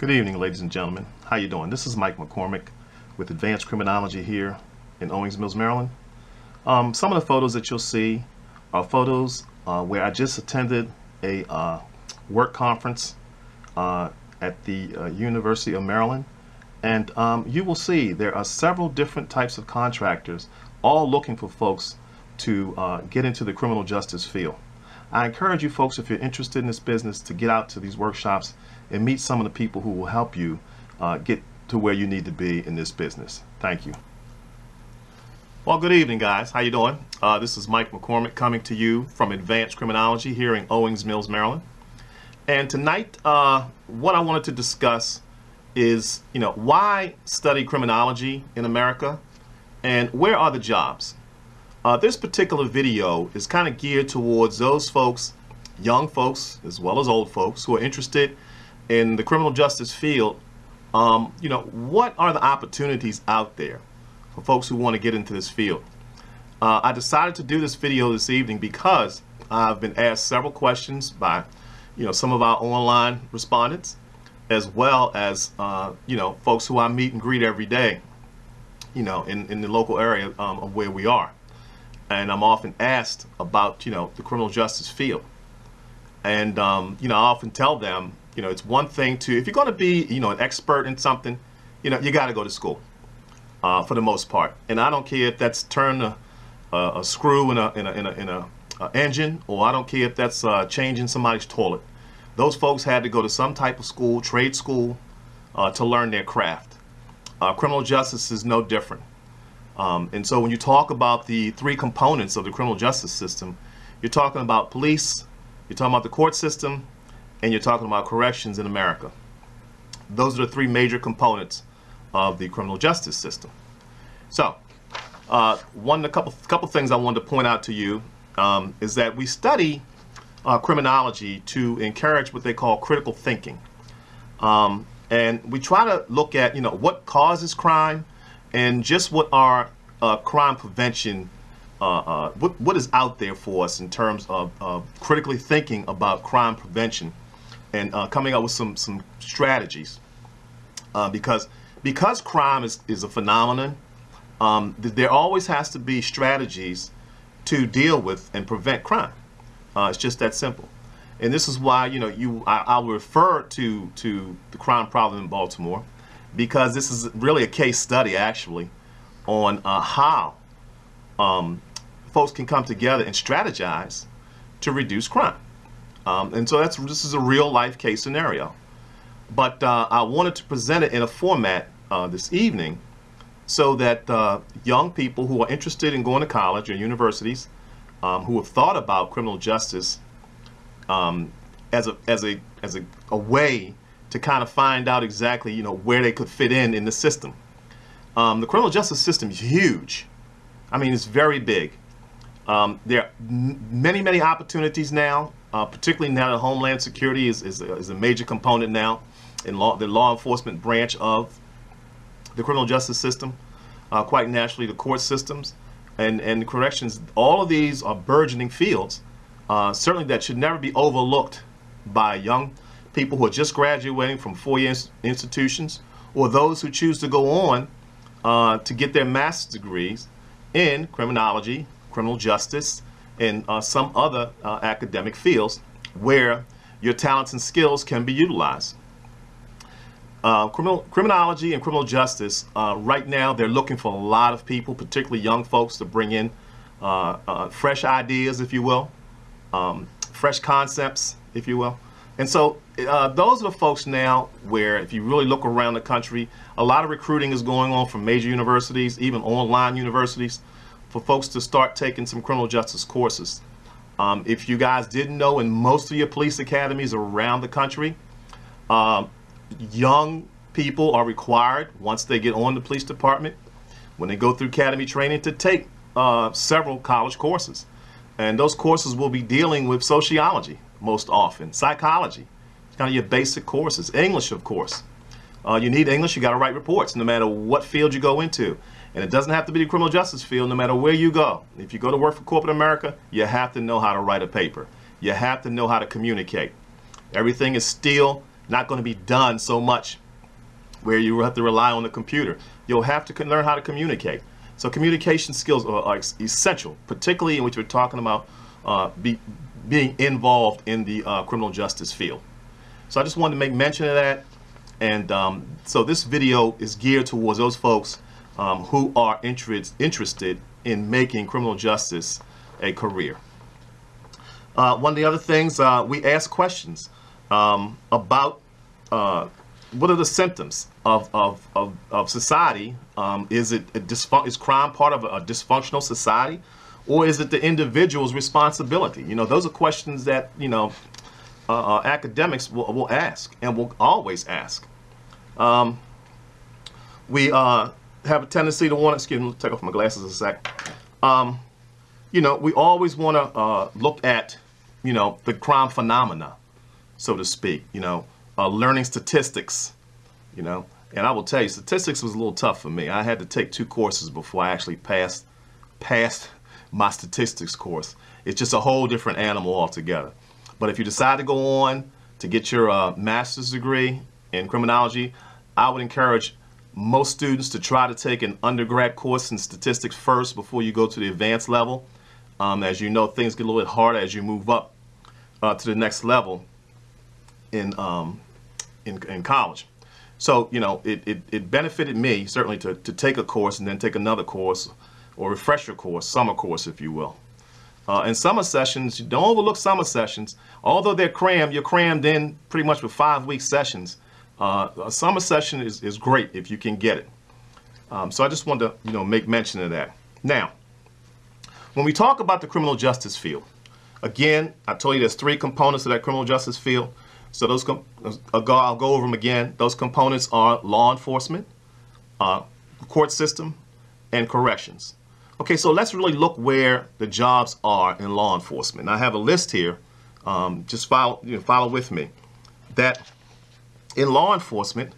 Good evening, ladies and gentlemen. How you doing? This is Mike McCormick with Advanced Criminology here in Owings Mills, Maryland. Some of the photos that you'll see are photos where I just attended a work conference at the University of Maryland. And you will see there are several different types of contractors all looking for folks to get into the criminal justice field. I encourage you folks, if you're interested in this business, to get out to these workshops and meet some of the people who will help you get to where you need to be in this business. Thank you. Well, good evening, guys. How you doing? This is Mike McCormick coming to you from Advanced Criminology here in Owings Mills, Maryland. And tonight, what I wanted to discuss is, why study criminology in America and where are the jobs? This particular video is kind of geared towards those folks, young folks as well as old folks, who are interested in the criminal justice field. What are the opportunities out there for folks who want to get into this field? I decided to do this video this evening because I've been asked several questions by some of our online respondents, as well as folks who I meet and greet every day in the local area of where we are. And I'm often asked about the criminal justice field, and I often tell them it's one thing to, if you're going to be an expert in something, you got to go to school for the most part. And I don't care if that's turn a screw in a engine, or I don't care if that's changing somebody's toilet. Those folks had to go to some type of school, trade school, to learn their craft. Criminal justice is no different. And so when you talk about the three components of the criminal justice system, you're talking about police, you're talking about the court system, and you're talking about corrections in America. Those are the three major components of the criminal justice system. So, a couple things I wanted to point out to you is that we study criminology to encourage what they call critical thinking. And we try to look at what causes crime, and just what our crime prevention, what is out there for us in terms of critically thinking about crime prevention, and coming up with some strategies. Because crime is a phenomenon, there always has to be strategies to deal with and prevent crime. It's just that simple. And this is why I'll refer to the crime problem in Baltimore, because this is really a case study actually on how folks can come together and strategize to reduce crime. And so this is a real life case scenario. But I wanted to present it in a format this evening so that young people who are interested in going to college or universities, who have thought about criminal justice as a way to kind of find out exactly where they could fit in the system. The criminal justice system is huge. I mean, it's very big. There are many opportunities now, particularly now that Homeland Security is a major component now in the law enforcement branch of the criminal justice system. Quite naturally, the court systems and the corrections. All of these are burgeoning fields, certainly that should never be overlooked by young people who are just graduating from four-year institutions, or those who choose to go on to get their master's degrees in criminology, criminal justice, and some other academic fields where your talents and skills can be utilized. Criminology and criminal justice, right now they're looking for a lot of people, particularly young folks, to bring in fresh ideas, if you will, fresh concepts, if you will. And so those are the folks now where, if you really look around the country, a lot of recruiting is going on from major universities, even online universities, for folks to start taking some criminal justice courses. If you guys didn't know, in most of your police academies around the country, young people are required, once they get on the police department, when they go through academy training, to take several college courses. And those courses will be dealing with sociology most often, psychology, kind of your basic courses, English, of course. You need English, you got to write reports no matter what field you go into. And it doesn't have to be the criminal justice field no matter where you go. If you go to work for corporate America, you have to know how to write a paper. You have to know how to communicate. Everything is still not going to be done so much where you have to rely on the computer. You'll have to learn how to communicate. So communication skills are essential, particularly in which we're talking about being involved in the criminal justice field. So I just wanted to make mention of that. And so this video is geared towards those folks who are interested in making criminal justice a career. One of the other things, we ask questions about what are the symptoms of society. Is crime part of a dysfunctional society, or is it the individual's responsibility? You know, those are questions that, you know, academics will ask and will always ask. We have a tendency to want to, excuse me, let me take off my glasses a sec. You know, we always want to look at, you know, the crime phenomena, so to speak, you know, learning statistics, you know. And I will tell you, statistics was a little tough for me. I had to take 2 courses before I actually passed my statistics course. It's just a whole different animal altogether. But if you decide to go on to get your master's degree in criminology, I would encourage most students to try to take an undergrad course in statistics first before you go to the advanced level. As you know, things get a little bit harder as you move up to the next level in college. So, you know, it benefited me certainly to take a course and then take another course, or refresher course, summer course, if you will. In summer sessions, don't overlook summer sessions. Although they're crammed, you're crammed in pretty much with 5-week sessions. A summer session is great if you can get it. So I just wanted to, you know, make mention of that. Now, when we talk about the criminal justice field, again, I told you there's 3 components of that criminal justice field. So those, I'll go over them again. Those components are law enforcement, court system, and corrections. Okay, so let's really look where the jobs are in law enforcement. I have a list here. Just follow with me. That in law enforcement,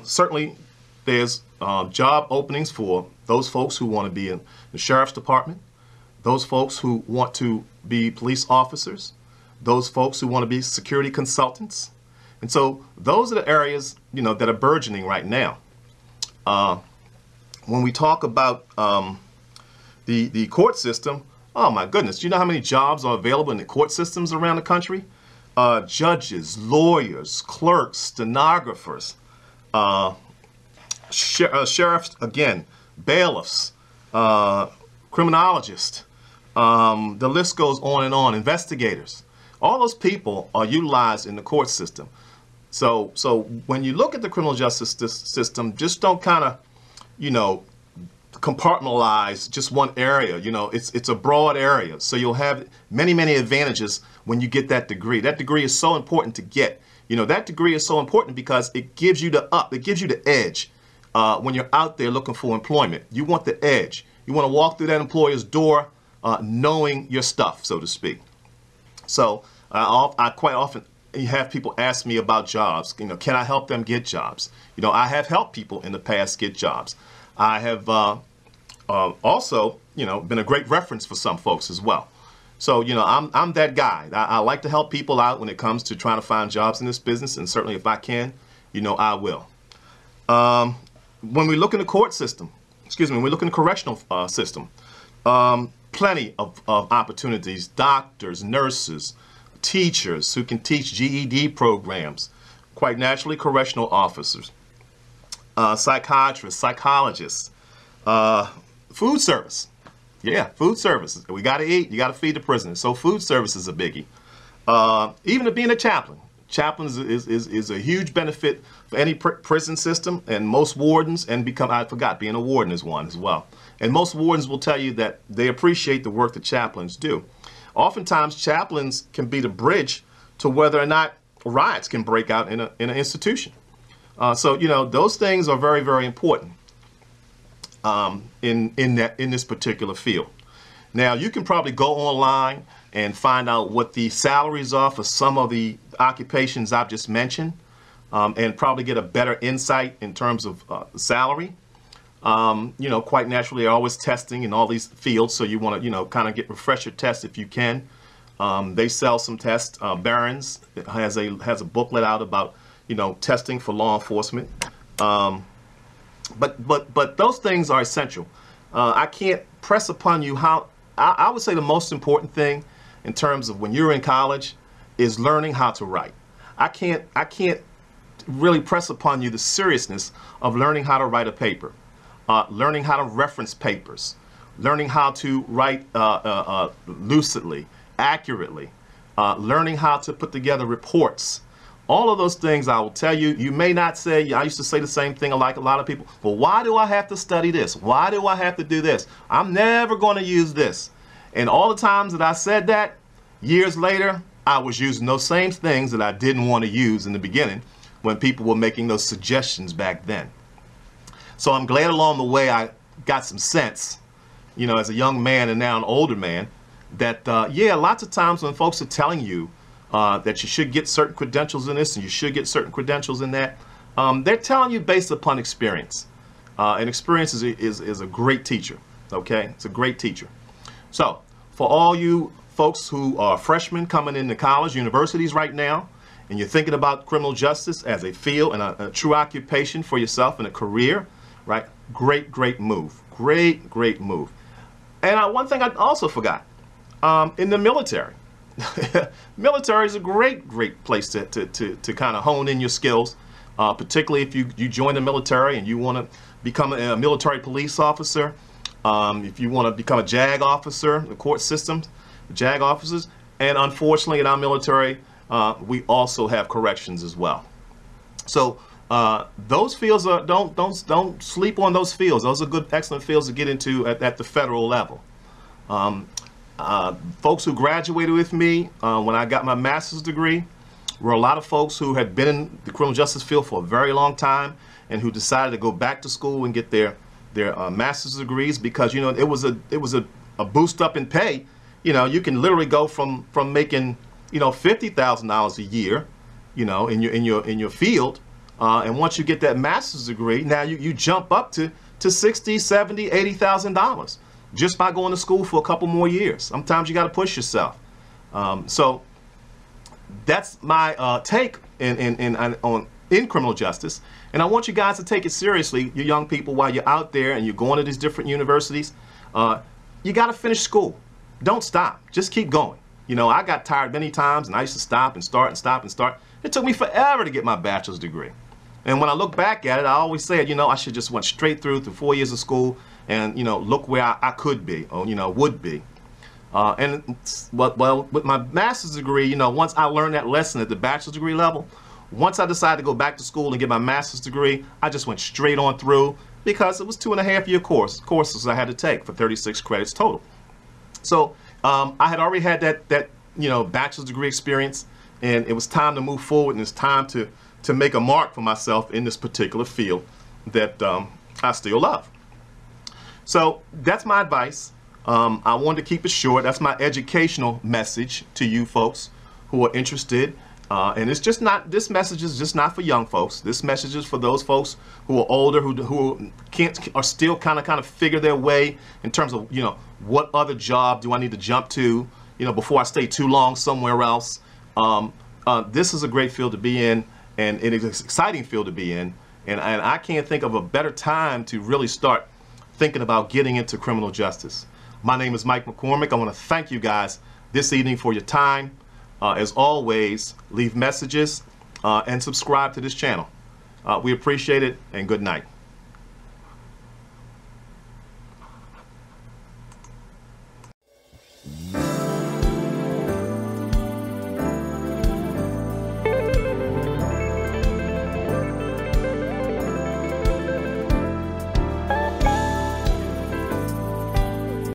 certainly there's job openings for those folks who want to be in the sheriff's department, those folks who want to be police officers, those folks who want to be security consultants. And so those are the areas, you know, that are burgeoning right now. When we talk about the court system, oh my goodness, do you know how many jobs are available in the court systems around the country? Judges, lawyers, clerks, stenographers, sheriffs, again, bailiffs, criminologists, the list goes on and on, investigators. All those people are utilized in the court system. So when you look at the criminal justice system, just don't kind of, you know, compartmentalize just one area. You know, it's a broad area. So you'll have many, many advantages when you get that degree. That degree is so important to get. You know, that degree is so important because it gives you the edge when you're out there looking for employment. You want the edge. You want to walk through that employer's door knowing your stuff, so to speak. So I quite often have people ask me about jobs. You know, can I help them get jobs? You know, I have helped people in the past get jobs. I have also, you know, been a great reference for some folks as well. So, you know, I'm that guy. I like to help people out when it comes to trying to find jobs in this business, and certainly if I can, you know, I will. When we look in the court system, excuse me, when we look in the correctional system, plenty of opportunities, doctors, nurses, teachers who can teach GED programs, quite naturally correctional officers, psychiatrists, psychologists, food service. Yeah, food service. We got to eat. You got to feed the prisoners. So food service is a biggie. Even being a chaplain. Chaplain is a huge benefit for any prison system, and most wardens, and I forgot, being a warden is one as well. And most wardens will tell you that they appreciate the work that chaplains do. Oftentimes, chaplains can be the bridge to whether or not riots can break out in an institution. So, you know, those things are very, very important in this particular field. Now, you can probably go online and find out what the salaries are for some of the occupations I've just mentioned, and probably get a better insight in terms of salary. You know, quite naturally, they're always testing in all these fields, so you want to, you know, kind of get refresher tests if you can. They sell some tests. Barron's has a booklet out about testing for law enforcement. But those things are essential. I can't press upon you how. I would say the most important thing in terms of when you're in college is learning how to write. I can't really press upon you the seriousness of learning how to write a paper, learning how to reference papers, learning how to write lucidly, accurately, learning how to put together reports. All of those things I will tell you. You may not say, I used to say the same thing like a lot of people, but why do I have to study this? Why do I have to do this? I'm never going to use this. And all the times that I said that, years later, I was using those same things that I didn't want to use in the beginning when people were making those suggestions back then. So I'm glad along the way I got some sense, as a young man and now an older man, that, yeah, lots of times when folks are telling you that you should get certain credentials in this and you should get certain credentials in that, they're telling you based upon experience. And experience is a great teacher, okay? It's a great teacher. So for all you folks who are freshmen coming into college, universities right now, and you're thinking about criminal justice as a field and a true occupation for yourself and a career, right? Great move. Great move. And one thing I also forgot, in the military. Military is a great place to kind of hone in your skills, particularly if you join the military and you want to become a military police officer, if you want to become a JAG officer, the court system, JAG officers, and unfortunately in our military we also have corrections as well. So those fields are don't sleep on those fields. Those are good, excellent fields to get into at the federal level. Folks who graduated with me when I got my master's degree were a lot of folks who had been in the criminal justice field for a very long time and who decided to go back to school and get their master's degrees because it was a boost up in pay. You can literally go from making $50,000 a year in your field, and once you get that master's degree, now you jump up to $60,000, $70,000, $80,000. Just by going to school for a couple more years. Sometimes you got to push yourself. So that's my take in criminal justice. And I want you guys to take it seriously, you young people, while you're out there and you're going to these different universities. You got to finish school. Don't stop. Just keep going. I got tired many times and I used to stop and start and stop and start. It took me forever to get my bachelor's degree. And when I look back at it, I always said, I should just went straight through 4 years of school and look where I could be or would be. And well, with my master's degree, once I learned that lesson at the bachelor's degree level, once I decided to go back to school and get my master's degree, I just went straight on through because it was 2.5-year courses I had to take for 36 credits total. So I had already had that bachelor's degree experience, and it was time to move forward, and it's time to make a mark for myself in this particular field that I still love. So that's my advice. I wanted to keep it short. That's my educational message to you folks who are interested. And it's just not, this message is just not for young folks. This message is for those folks who are older, who are still kind of figure their way in terms of, what other job do I need to jump to, before I stay too long somewhere else. This is a great field to be in, and it is an exciting field to be in. And I can't think of a better time to really start thinking about getting into criminal justice. My name is Mike McCormick. I want to thank you guys this evening for your time. As always, leave messages and subscribe to this channel. We appreciate it, and good night.